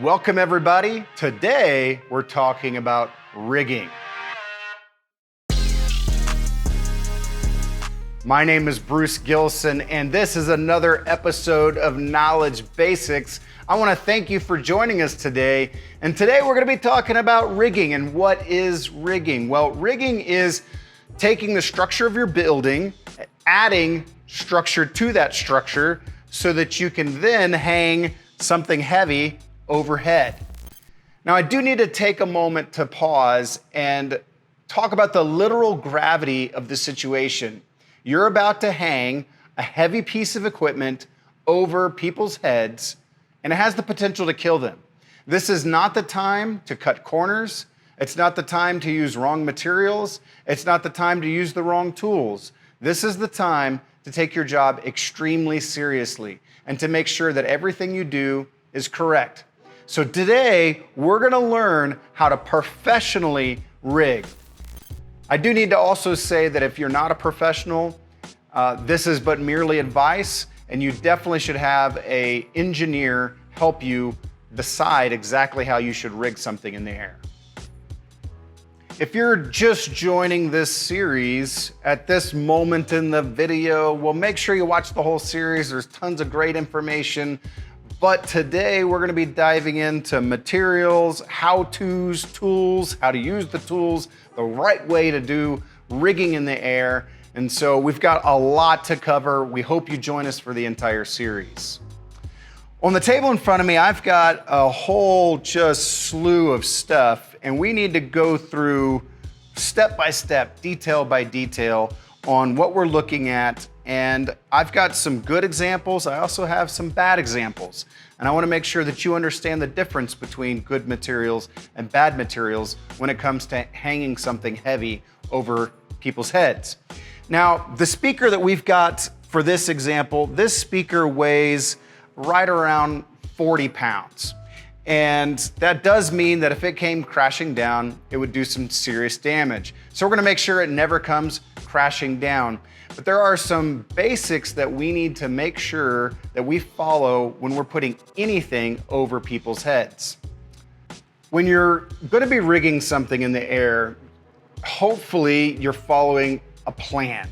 Welcome everybody. Today we're talking about rigging. My name is Bruce Gilson and this is another episode of Knowledge Basics. I want to thank you for joining us today. And today we're going to be talking about rigging. And what is rigging? Well, rigging is taking the structure of your building, adding structure to that structure so that you can then hang something heavy overhead. Now, I do need to take a moment to pause and talk about the literal gravity of the situation. You're about to hang a heavy piece of equipment over people's heads, and it has the potential to kill them. This is not the time to cut corners. It's not the time to use wrong materials. It's not the time to use the wrong tools. This is the time to take your job extremely seriously and to make sure that everything you do is correct. So today, we're gonna learn how to professionally rig. I do need to also say that if you're not a professional, this is but merely advice, and you definitely should have an engineer help you decide exactly how you should rig something in the air. If you're just joining this series at this moment in the video, well, make sure you watch the whole series. There's tons of great information. But today we're going to be diving into materials, how-tos, tools, how to use the tools, the right way to do rigging in the air. And so we've got a lot to cover. We hope you join us for the entire series. On the table in front of me, I've got a whole just slew of stuff, and we need to go through step by step, detail by detail on what we're looking at. And I've got some good examples. I also have some bad examples. And I want to make sure that you understand the difference between good materials and bad materials when it comes to hanging something heavy over people's heads. Now, the speaker that we've got for this example, this speaker weighs right around 40 pounds. And that does mean that if it came crashing down, it would do some serious damage. So we're going to make sure it never comes crashing down. But there are some basics that we need to make sure that we follow when we're putting anything over people's heads. When you're going to be rigging something in the air, hopefully you're following a plan.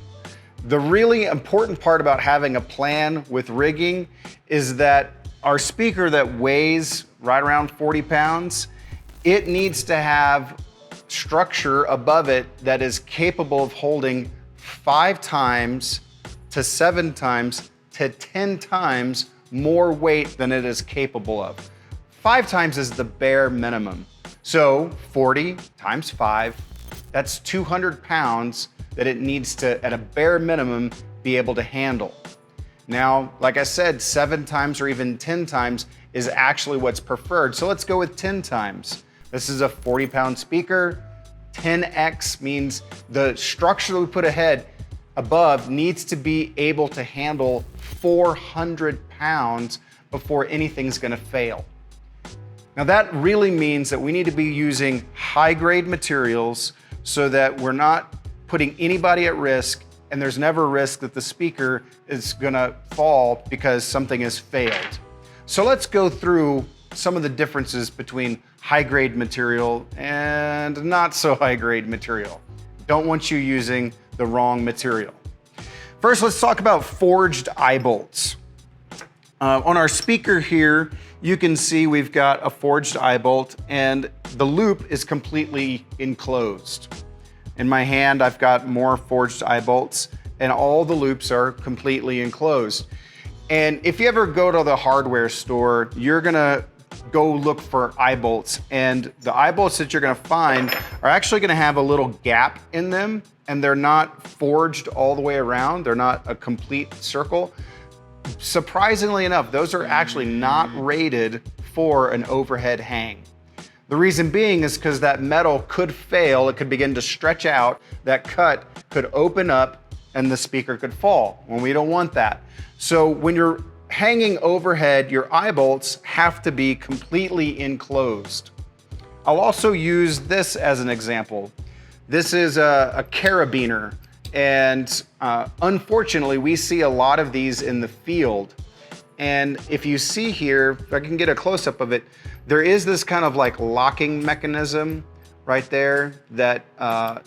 The really important part about having a plan with rigging is that our speaker that weighs right around 40 pounds, it needs to have structure above it that is capable of holding 5 times to 7 times to 10 times more weight than it is capable of. 5 times is the bare minimum. So 40 times 5, that's 200 pounds that it needs to, at a bare minimum, be able to handle. Now, like I said, 7 times or even 10 times is actually what's preferred. So let's go with 10 times. This is a 40-pound speaker. 10x means the structure that we put above needs to be able to handle 400 pounds before anything's gonna fail. Now that really means that we need to be using high-grade materials so that we're not putting anybody at risk, and there's never a risk that the speaker is gonna fall because something has failed. So let's go through some of the differences between high-grade material and not so high-grade material. Don't want you using the wrong material. First, let's talk about forged eye bolts. On our speaker here, you can see we've got a forged eye bolt and the loop is completely enclosed. In my hand, I've got more forged eye bolts and all the loops are completely enclosed. And if you ever go to the hardware store, you're gonna go look for eye bolts, and the eye bolts that you're gonna find are actually gonna have a little gap in them, and they're not forged all the way around. They're not a complete circle. Surprisingly enough, those are actually not rated for an overhead hang. The reason being is because that metal could fail, it could begin to stretch out, that cut could open up, and the speaker could fall, when we don't want that. So when you're hanging overhead, your eye bolts have to be completely enclosed. I'll also use this as an example. This is a carabiner, and unfortunately we see a lot of these in the field. And if you see here, if I can get a close-up of it, there is this kind of like locking mechanism right there that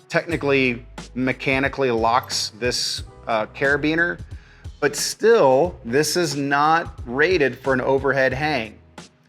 technically mechanically locks this carabiner, but still, this is not rated for an overhead hang.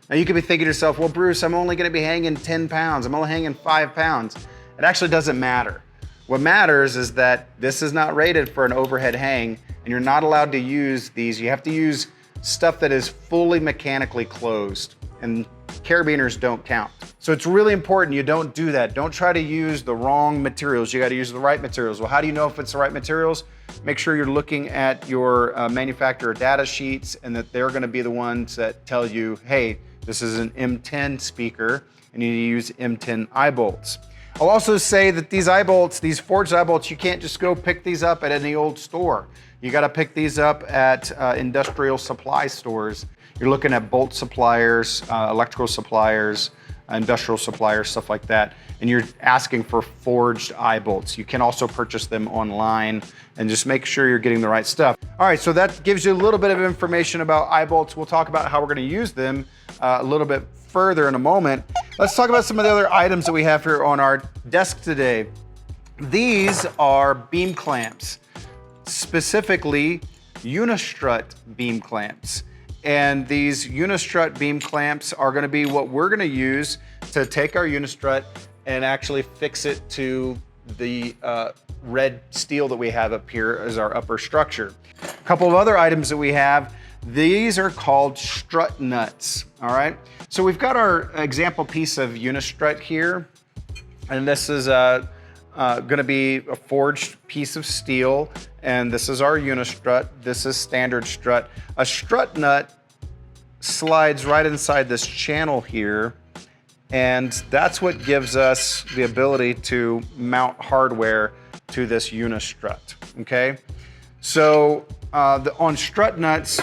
Now you could be thinking to yourself, well, Bruce, I'm only gonna be hanging 10 pounds. I'm only hanging 5 pounds. It actually doesn't matter. What matters is that this is not rated for an overhead hang, and you're not allowed to use these. You have to use stuff that is fully mechanically closed, and carabiners don't count. So it's really important you don't do that. Don't try to use the wrong materials. You gotta use the right materials. Well, how do you know if it's the right materials? Make sure you're looking at your manufacturer data sheets, and that they're gonna be the ones that tell you, hey, this is an M10 speaker, and you need to use M10 eye bolts. I'll also say that these eye bolts, these forged eye bolts, you can't just go pick these up at any old store. You gotta pick these up at industrial supply stores. You're looking at bolt suppliers, electrical suppliers, industrial suppliers, stuff like that. And you're asking for forged eye bolts. You can also purchase them online, and just make sure you're getting the right stuff. All right, so that gives you a little bit of information about eye bolts. We'll talk about how we're gonna use them a little bit further in a moment. Let's talk about some of the other items that we have here on our desk today. These are beam clamps, specifically Unistrut beam clamps. And these Unistrut beam clamps are gonna be what we're gonna use to take our Unistrut and actually fix it to the red steel that we have up here as our upper structure. A couple of other items that we have, these are called strut nuts, all right? So we've got our example piece of Unistrut here, and this is gonna be a forged piece of steel, and this is our Unistrut. This is standard strut. A strut nut slides right inside this channel here, and that's what gives us the ability to mount hardware to this Unistrut, okay? So on strut nuts,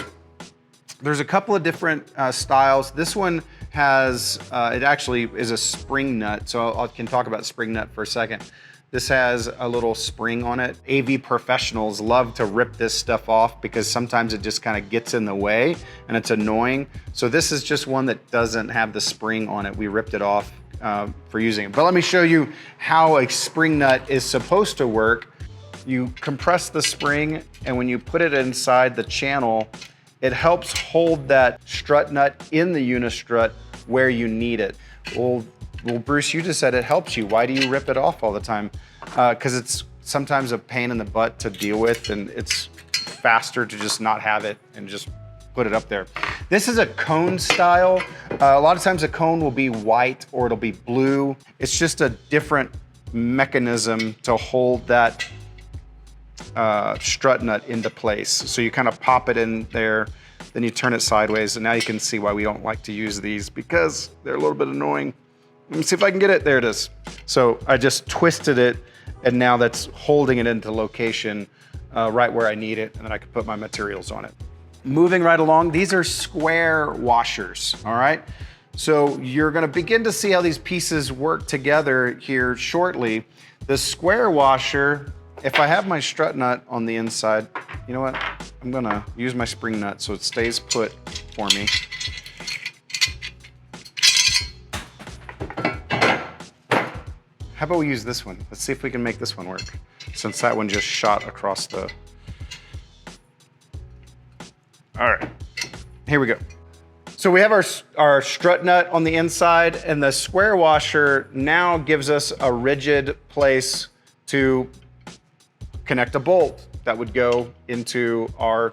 there's a couple of different styles. This one has, it actually is a spring nut, so I can talk about spring nut for a second. This has a little spring on it. AV professionals love to rip this stuff off because sometimes it just kind of gets in the way and it's annoying. So this is just one that doesn't have the spring on it. We ripped it off for using it. But let me show you how a spring nut is supposed to work. You compress the spring, and when you put it inside the channel, it helps hold that strut nut in the Unistrut where you need it. Well, Bruce, you just said it helps you. Why do you rip it off all the time? Because it's sometimes a pain in the butt to deal with, and it's faster to just not have it and just put it up there. This is a cone style. A lot of times a cone will be white or it'll be blue. It's just a different mechanism to hold that strut nut into place. So you kind of pop it in there, then you turn it sideways, and now you can see why we don't like to use these, because they're a little bit annoying. Let me see if I can get it. There it is. So I just twisted it, and now that's holding it into location right where I need it, and then I can put my materials on it. Moving right along, these are square washers, all right? So you're gonna begin to see how these pieces work together here shortly. The square washer, if I have my strut nut on the inside, you know what? I'm gonna use my spring nut so it stays put for me. How about we use this one? Let's see if we can make this one work, since that one just shot across the... All right, here we go. So we have our strut nut on the inside, and the square washer now gives us a rigid place to connect a bolt that would go into our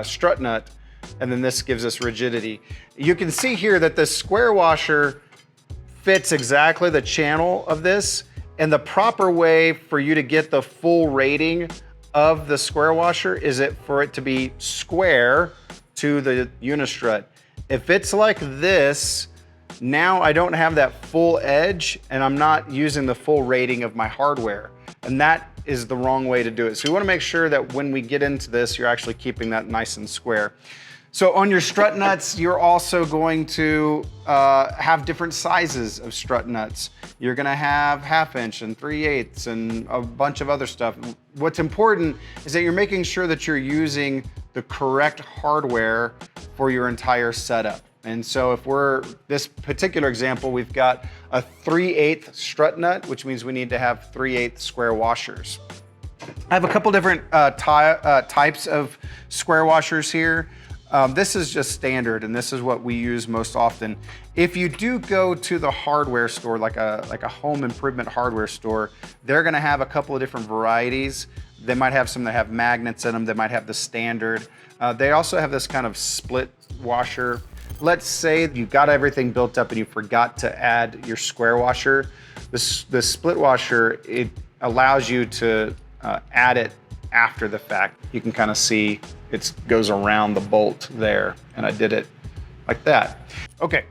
strut nut, and then this gives us rigidity. You can see here that the square washer fits exactly the channel of this, and the proper way for you to get the full rating of the square washer is for it to be square to the Unistrut. If it's like this, now I don't have that full edge, and I'm not using the full rating of my hardware, and that is the wrong way to do it. So we wanna make sure that when we get into this, you're actually keeping that nice and square. So on your strut nuts, you're also going to have different sizes of strut nuts. You're gonna have 1/2 inch and 3/8 and a bunch of other stuff. What's important is that you're making sure that you're using the correct hardware for your entire setup. And so if this particular example, we've got a 3/8 strut nut, which means we need to have 3/8 square washers. I have a couple different types of square washers here. This is just standard, and this is what we use most often. If you do go to the hardware store, like a home improvement hardware store, they're gonna have a couple of different varieties. They might have some that have magnets in them. They might have the standard. They also have this kind of split washer. Let's say you've got everything built up and you forgot to add your square washer. The split washer, it allows you to add it after the fact. You can kind of see it goes around the bolt there, and I did it like that. Okay,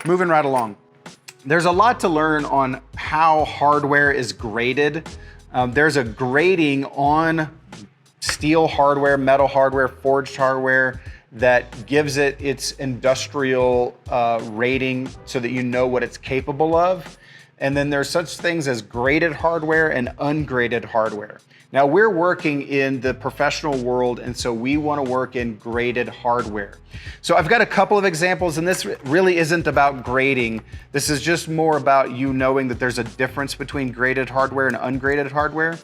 moving right along. There's a lot to learn on how hardware is graded. There's a grading on steel hardware, metal hardware, forged hardware that gives it its industrial rating so that you know what it's capable of. And then there's such things as graded hardware and ungraded hardware. Now we're working in the professional world, and so we want to work in graded hardware. So I've got a couple of examples, and this really isn't about grading. This is just more about you knowing that there's a difference between graded hardware and ungraded hardware.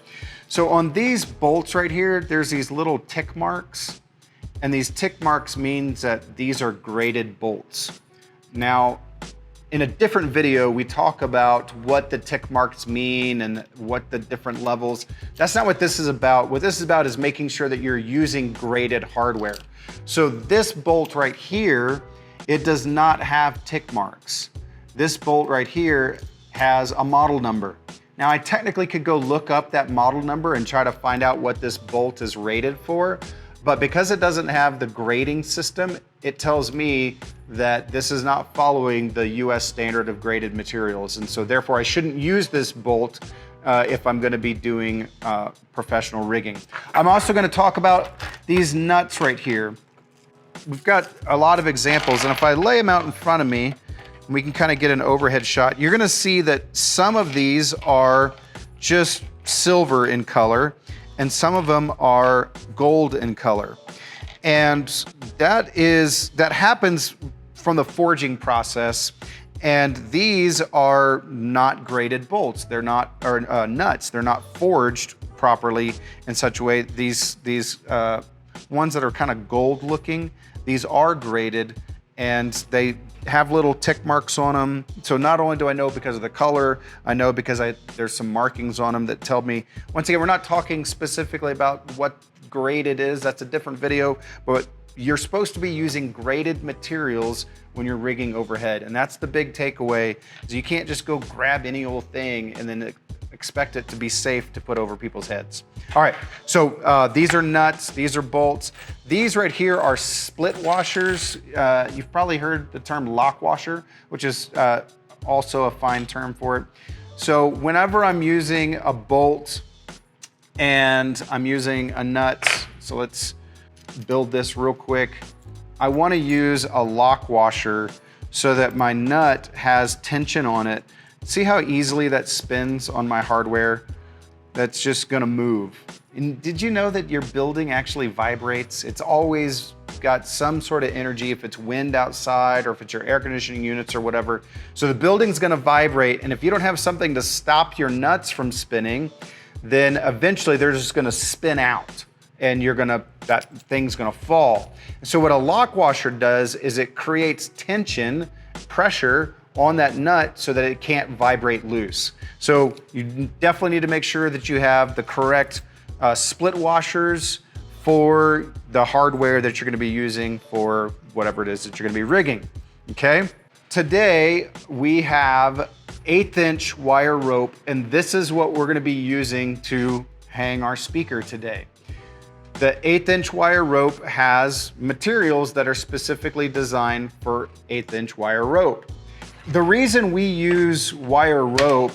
So on these bolts right here, there's these little tick marks, and these tick marks means that these are graded bolts. Now, in a different video, we talk about what the tick marks mean and what the different levels. That's not what this is about. What this is about is making sure that you're using graded hardware. So this bolt right here, it does not have tick marks. This bolt right here has a model number. Now I technically could go look up that model number and try to find out what this bolt is rated for, but because it doesn't have the grading system, it tells me that this is not following the US standard of graded materials. And so therefore I shouldn't use this bolt if I'm gonna be doing professional rigging. I'm also gonna talk about these nuts right here. We've got a lot of examples, and if I lay them out in front of me, we can kind of get an overhead shot, you're gonna see that some of these are just silver in color, and some of them are gold in color. And that happens from the forging process. And these are not graded bolts. They're not, or nuts. They're not forged properly in such a way. These ones that are kind of gold looking, these are graded, and they have little tick marks on them. So not only do I know because of the color, I know because there's some markings on them that tell me, once again, we're not talking specifically about what grade it is, that's a different video, but you're supposed to be using graded materials when you're rigging overhead. And that's the big takeaway, is you can't just go grab any old thing and then expect it to be safe to put over people's heads. All right, so these are nuts, these are bolts. These right here are split washers. You've probably heard the term lock washer, which is also a fine term for it. So whenever I'm using a bolt and I'm using a nut, so let's build this real quick. I want to use a lock washer so that my nut has tension on it. See how easily that spins on my hardware? That's just gonna move. And did you know that your building actually vibrates? It's always got some sort of energy, if it's wind outside or if it's your air conditioning units or whatever. So the building's gonna vibrate, and if you don't have something to stop your nuts from spinning, then eventually they're just gonna spin out, and that thing's gonna fall. So what a lock washer does is it creates tension, pressure on that nut so that it can't vibrate loose. So you definitely need to make sure that you have the correct split washers for the hardware that you're gonna be using for whatever it is that you're gonna be rigging, okay? Today, we have 1/8" wire rope, and this is what we're gonna be using to hang our speaker today. The 1/8" wire rope has materials that are specifically designed for 1/8" wire rope. The reason we use wire rope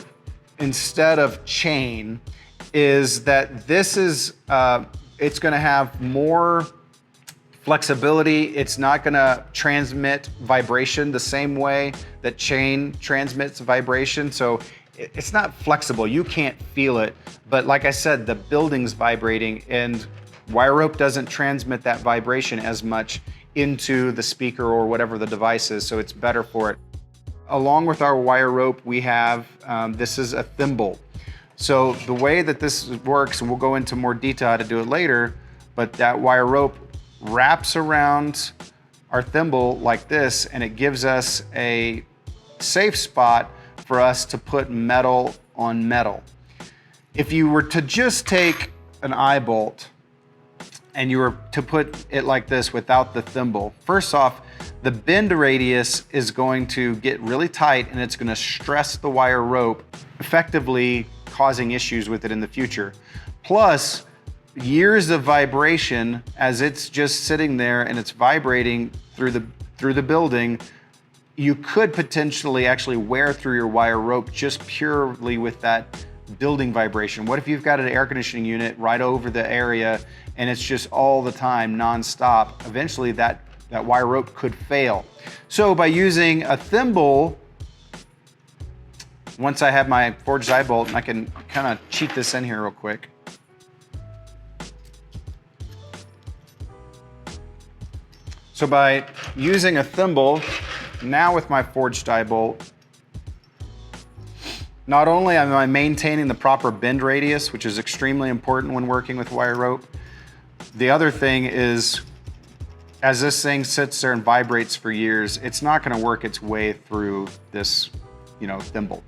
instead of chain is that this is, it's gonna have more flexibility. It's not gonna transmit vibration the same way that chain transmits vibration. So it's not flexible, you can't feel it. But like I said, the building's vibrating, and Wire rope doesn't transmit that vibration as much into the speaker or whatever the device is, so it's better for it. Along with our wire rope, we have, this is a thimble. So the way that this works, and we'll go into more detail how to do it later, but that wire rope wraps around our thimble like this, and it gives us a safe spot for us to put metal on metal. If you were to just take an eye bolt and you were to put it like this without the thimble, first off, the bend radius is going to get really tight and it's going to stress the wire rope, effectively causing issues with it in the future. Plus, years of vibration as it's just sitting there and it's vibrating through the building, you could potentially actually wear through your wire rope just purely with that building vibration. What if you've got an air conditioning unit right over the area and it's just all the time, nonstop? Eventually that wire rope could fail. So by using a thimble, once I have my forged eye bolt, and I can kind of cheat this in here real quick. So by using a thimble, now with my forged eye bolt, not only am I maintaining the proper bend radius, which is extremely important when working with wire rope, the other thing is, as this thing sits there and vibrates for years, it's not gonna work its way through this, thimble.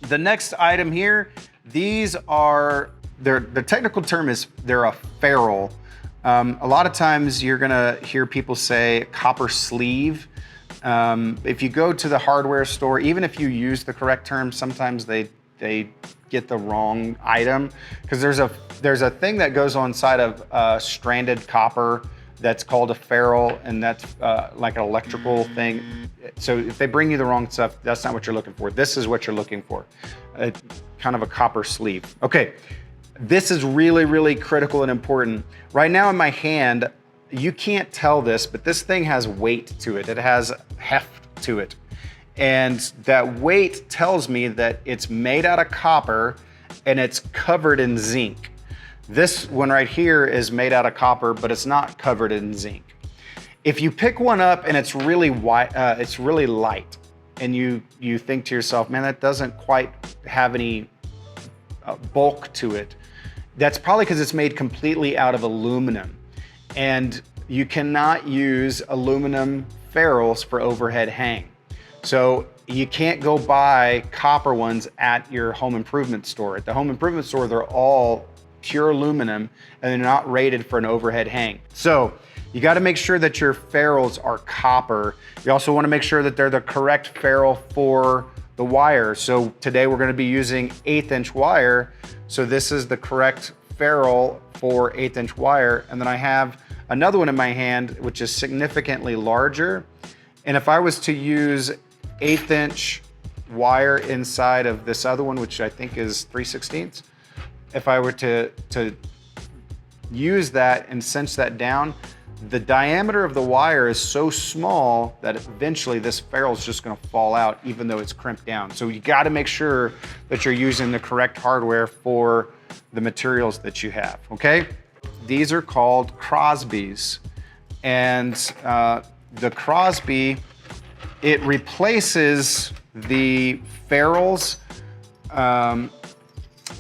The next item here, these are, the technical term is they're a ferrule. A lot of times you're gonna hear people say copper sleeve. If you go to the hardware store, even if you use the correct term, sometimes they get the wrong item, because there's a thing that goes on side of stranded copper that's called a ferrule, and that's like an electrical thing. So if they bring you the wrong stuff, that's not what you're looking for. This is what you're looking for, kind of a copper sleeve. Okay, this is really, really critical and important. Right now in my hand, you can't tell this, but this thing has weight to it. It has heft to it. And that weight tells me that it's made out of copper and it's covered in zinc. This one right here is made out of copper, but it's not covered in zinc. If you pick one up and it's really light, and you think to yourself, man, that doesn't quite have any bulk to it, that's probably because it's made completely out of aluminum. And you cannot use aluminum ferrules for overhead hang. So you can't go buy copper ones at your home improvement store. At the home improvement store, they're all pure aluminum and they're not rated for an overhead hang. So you got to make sure that your ferrules are copper. You also want to make sure that they're the correct ferrule for the wire. So today we're going to be using 1/8" wire. So this is the correct ferrule for 1/8" wire. And then I have another one in my hand, which is significantly larger. And if I was to use 1/8" wire inside of this other one, which I think is 3/16, if I were to use that and cinch that down, the diameter of the wire is so small that eventually this ferrule is just going to fall out even though it's crimped down. So you got to make sure that you're using the correct hardware for the materials that you have, okay? These are called Crosbys. And the Crosby, it replaces the ferrules.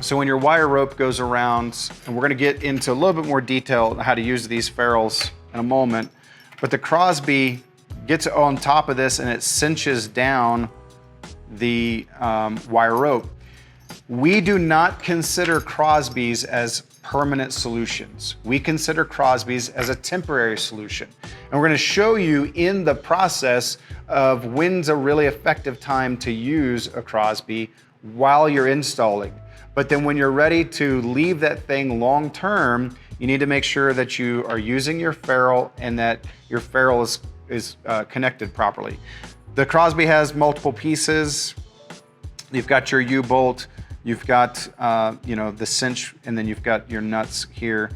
So when your wire rope goes around, and we're gonna get into a little bit more detail on how to use these ferrules in a moment, but the Crosby gets on top of this and it cinches down the wire rope. We do not consider Crosbys as permanent solutions. We consider Crosbys as a temporary solution. And we're gonna show you in the process of when's a really effective time to use a Crosby while you're installing. But then when you're ready to leave that thing long term, you need to make sure that you are using your ferrule and that your ferrule is connected properly. The Crosby has multiple pieces. You've got your U-bolt, you've got the cinch, and then you've got your nuts here.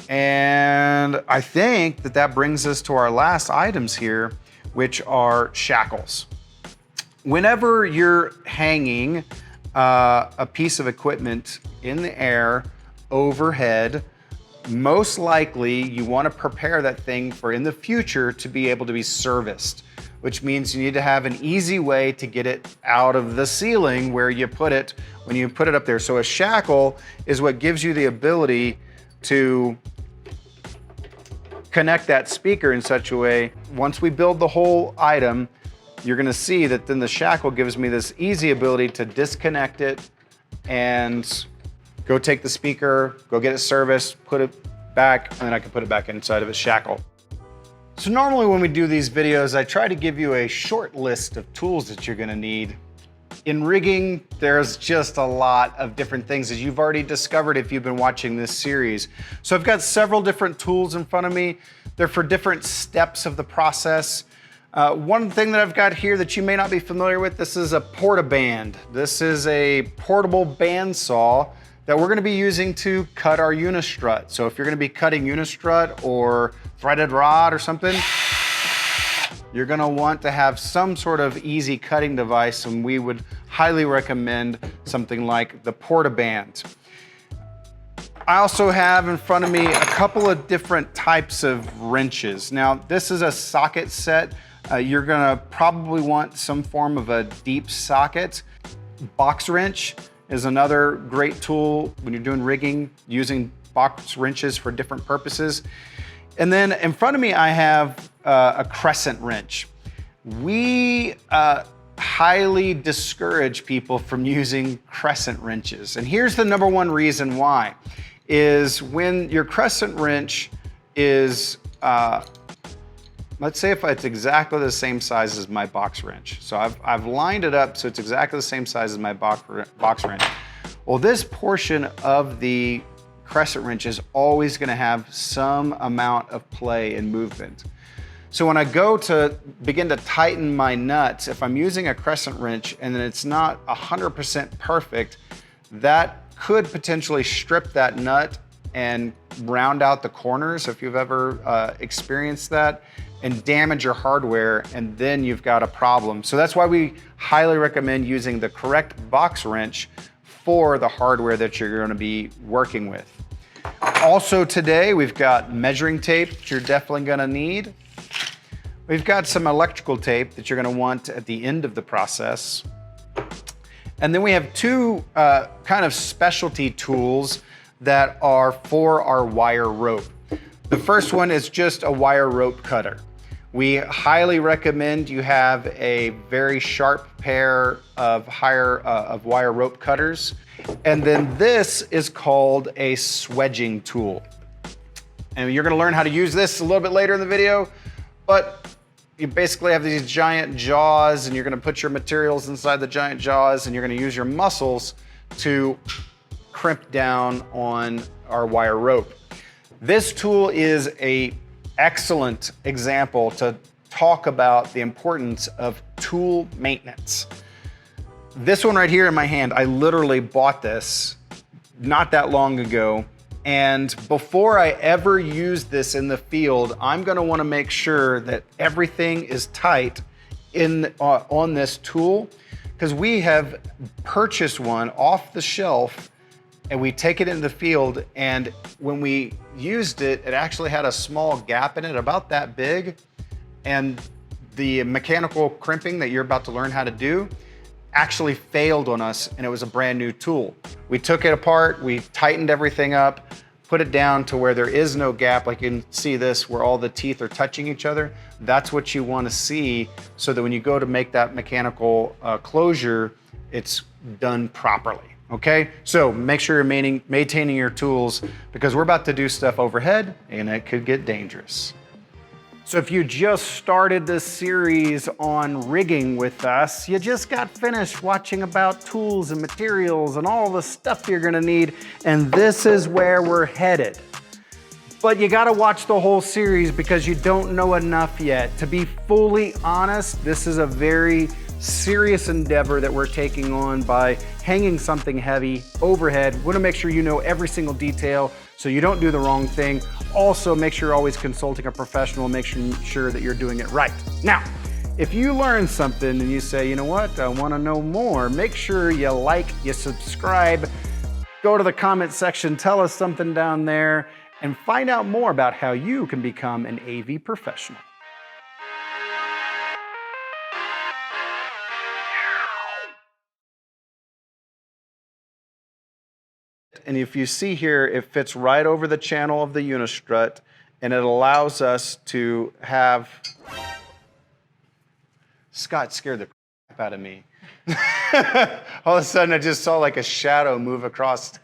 And I think that brings us to our last items here, which are shackles. Whenever you're hanging a piece of equipment in the air overhead, most likely you want to prepare that thing for in the future to be able to be serviced, which means you need to have an easy way to get it out of the ceiling where you put it when you put it up there. So a shackle is what gives you the ability to connect that speaker in such a way. Once we build the whole item, you're gonna see that then the shackle gives me this easy ability to disconnect it and go take the speaker, go get it serviced, put it back, and then I can put it back inside of its shackle. So normally when we do these videos, I try to give you a short list of tools that you're gonna need. In rigging, there's just a lot of different things as you've already discovered if you've been watching this series. So I've got several different tools in front of me. They're for different steps of the process. One thing that I've got here that you may not be familiar with, this is a portaband. This is a portable bandsaw that we're gonna be using to cut our Unistrut. So if you're gonna be cutting Unistrut or threaded rod or something, you're gonna want to have some sort of easy cutting device, and we would highly recommend something like the portaband. I also have in front of me a couple of different types of wrenches. Now, this is a socket set. You're gonna probably want some form of a deep socket. Box wrench is another great tool when you're doing rigging, using box wrenches for different purposes. And then in front of me, I have a crescent wrench. We highly discourage people from using crescent wrenches. And here's the number one reason why, is when your crescent wrench is, let's say if it's exactly the same size as my box wrench. So I've lined it up so it's exactly the same size as my box wrench. Well, this portion of the crescent wrench is always gonna have some amount of play and movement. So when I go to begin to tighten my nuts, if I'm using a crescent wrench and then it's not 100% perfect, that could potentially strip that nut and round out the corners if you've ever experienced that, and damage your hardware, and then you've got a problem. So that's why we highly recommend using the correct box wrench for the hardware that you're gonna be working with. Also today, we've got measuring tape that you're definitely gonna need. We've got some electrical tape that you're gonna want at the end of the process. And then we have two kind of specialty tools that are for our wire rope. The first one is just a wire rope cutter. We highly recommend you have a very sharp pair of wire rope cutters. And then this is called a swedging tool. And you're gonna learn how to use this a little bit later in the video, but you basically have these giant jaws and you're gonna put your materials inside the giant jaws and you're gonna use your muscles to crimp down on our wire rope. This tool is an excellent example to talk about the importance of tool maintenance. This one right here in my hand, I literally bought this not that long ago. And before I ever use this in the field, I'm gonna wanna make sure that everything is tight on this tool, because we have purchased one off the shelf and we take it into the field, and when we used it, it actually had a small gap in it, about that big, and the mechanical crimping that you're about to learn how to do actually failed on us, and it was a brand new tool. We took it apart, we tightened everything up, put it down to where there is no gap, like you can see this, where all the teeth are touching each other. That's what you want to see, so that when you go to make that mechanical closure, it's done properly. Okay, so make sure you're maintaining your tools, because we're about to do stuff overhead and it could get dangerous. So if you just started this series on rigging with us, you just got finished watching about tools and materials and all the stuff you're gonna need, and this is where we're headed. But you gotta watch the whole series because you don't know enough yet. To be fully honest, this is a very serious endeavor that we're taking on by hanging something heavy overhead. We want to make sure you know every single detail so you don't do the wrong thing. Also, make sure you're always consulting a professional and make sure that you're doing it right. Now, if you learn something and you say, you know what, I want to know more, make sure you like, you subscribe, go to the comment section, tell us something down there, and find out more about how you can become an AV professional. And if you see here, it fits right over the channel of the Unistrut, and it allows us to have... Scott scared the crap out of me. All of a sudden, I just saw like a shadow move across.